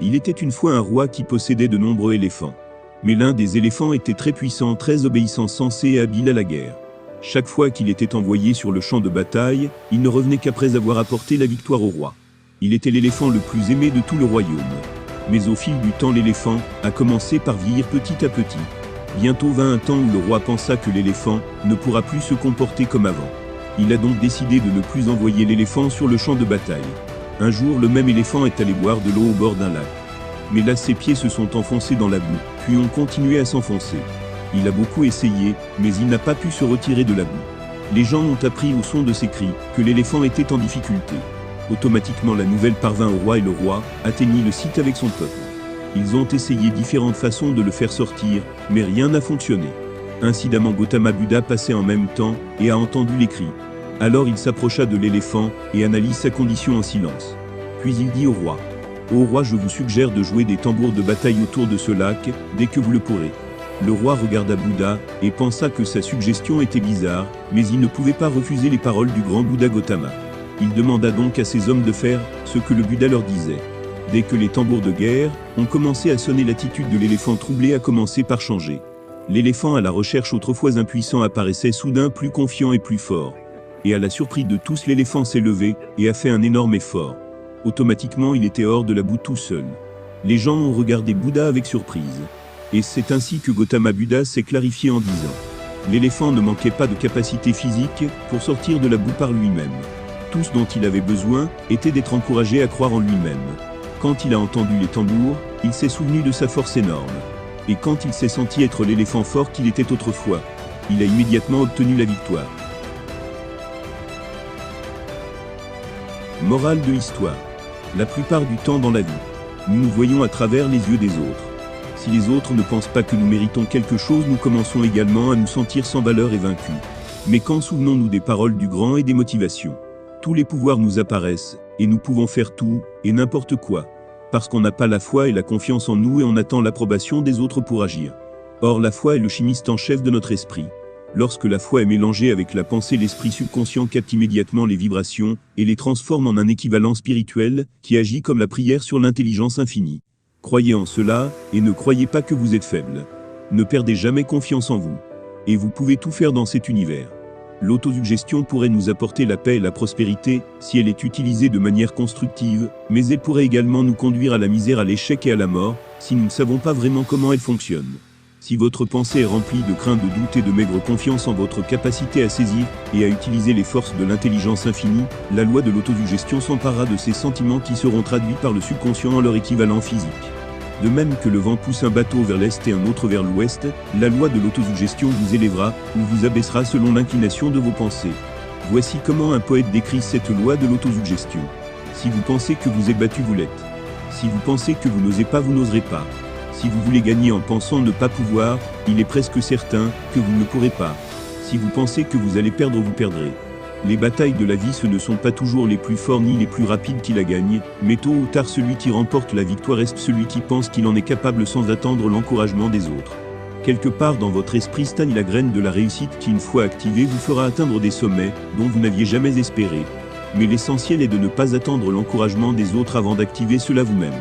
Il était une fois un roi qui possédait de nombreux éléphants. Mais l'un des éléphants était très puissant, très obéissant, sensé et habile à la guerre. Chaque fois qu'il était envoyé sur le champ de bataille, il ne revenait qu'après avoir apporté la victoire au roi. Il était l'éléphant le plus aimé de tout le royaume. Mais au fil du temps, l'éléphant a commencé par vieillir petit à petit. Bientôt vint un temps où le roi pensa que l'éléphant ne pourra plus se comporter comme avant. Il a donc décidé de ne plus envoyer l'éléphant sur le champ de bataille. Un jour, le même éléphant est allé boire de l'eau au bord d'un lac. Mais là, ses pieds se sont enfoncés dans la boue, puis ont continué à s'enfoncer. Il a beaucoup essayé, mais il n'a pas pu se retirer de la boue. Les gens ont appris au son de ses cris que l'éléphant était en difficulté. Automatiquement, la nouvelle parvint au roi et le roi atteignit le site avec son peuple. Ils ont essayé différentes façons de le faire sortir, mais rien n'a fonctionné. Incidemment, Gautama Buddha passait en même temps et a entendu les cris. Alors il s'approcha de l'éléphant et analyse sa condition en silence. Puis il dit au roi: « Ô roi, je vous suggère de jouer des tambours de bataille autour de ce lac, dès que vous le pourrez. » Le roi regarda Bouddha et pensa que sa suggestion était bizarre, mais il ne pouvait pas refuser les paroles du grand Bouddha Gautama. Il demanda donc à ses hommes de faire ce que le Bouddha leur disait. Dès que les tambours de guerre ont commencé à sonner, l'attitude de l'éléphant troublé a commencé par changer. L'éléphant à la recherche autrefois impuissant apparaissait soudain plus confiant et plus fort. Et à la surprise de tous, l'éléphant s'est levé et a fait un énorme effort. Automatiquement, il était hors de la boue tout seul. Les gens ont regardé Bouddha avec surprise. Et c'est ainsi que Gautama Buddha s'est clarifié en disant: l'éléphant ne manquait pas de capacité physique pour sortir de la boue par lui-même. Tout ce dont il avait besoin était d'être encouragé à croire en lui-même. Quand il a entendu les tambours, il s'est souvenu de sa force énorme. Et quand il s'est senti être l'éléphant fort qu'il était autrefois, il a immédiatement obtenu la victoire. Morale de l'histoire. La plupart du temps dans la vie, nous nous voyons à travers les yeux des autres. Si les autres ne pensent pas que nous méritons quelque chose, nous commençons également à nous sentir sans valeur et vaincus. Mais quand souvenons-nous des paroles du grand et des motivations? Tous les pouvoirs nous apparaissent, et nous pouvons faire tout, et n'importe quoi. Parce qu'on n'a pas la foi et la confiance en nous et on attend l'approbation des autres pour agir. Or la foi est le chimiste en chef de notre esprit. Lorsque la foi est mélangée avec la pensée, l'esprit subconscient capte immédiatement les vibrations et les transforme en un équivalent spirituel qui agit comme la prière sur l'intelligence infinie. Croyez en cela et ne croyez pas que vous êtes faible. Ne perdez jamais confiance en vous. Et vous pouvez tout faire dans cet univers. L'autosuggestion pourrait nous apporter la paix et la prospérité si elle est utilisée de manière constructive, mais elle pourrait également nous conduire à la misère, à l'échec et à la mort si nous ne savons pas vraiment comment elle fonctionne. Si votre pensée est remplie de crainte, de doute et de maigre confiance en votre capacité à saisir et à utiliser les forces de l'intelligence infinie, la loi de l'autosuggestion s'emparera de ces sentiments qui seront traduits par le subconscient en leur équivalent physique. De même que le vent pousse un bateau vers l'est et un autre vers l'ouest, la loi de l'autosuggestion vous élèvera ou vous abaissera selon l'inclination de vos pensées. Voici comment un poète décrit cette loi de l'autosuggestion. Si vous pensez que vous êtes battu, vous l'êtes. Si vous pensez que vous n'osez pas, vous n'oserez pas. Si vous voulez gagner en pensant ne pas pouvoir, il est presque certain que vous ne pourrez pas. Si vous pensez que vous allez perdre, vous perdrez. Les batailles de la vie, ce ne sont pas toujours les plus forts ni les plus rapides qui la gagnent, mais tôt ou tard celui qui remporte la victoire est celui qui pense qu'il en est capable sans attendre l'encouragement des autres. Quelque part dans votre esprit stagne la graine de la réussite qui, une fois activée, vous fera atteindre des sommets dont vous n'aviez jamais espéré. Mais l'essentiel est de ne pas attendre l'encouragement des autres avant d'activer cela vous-même.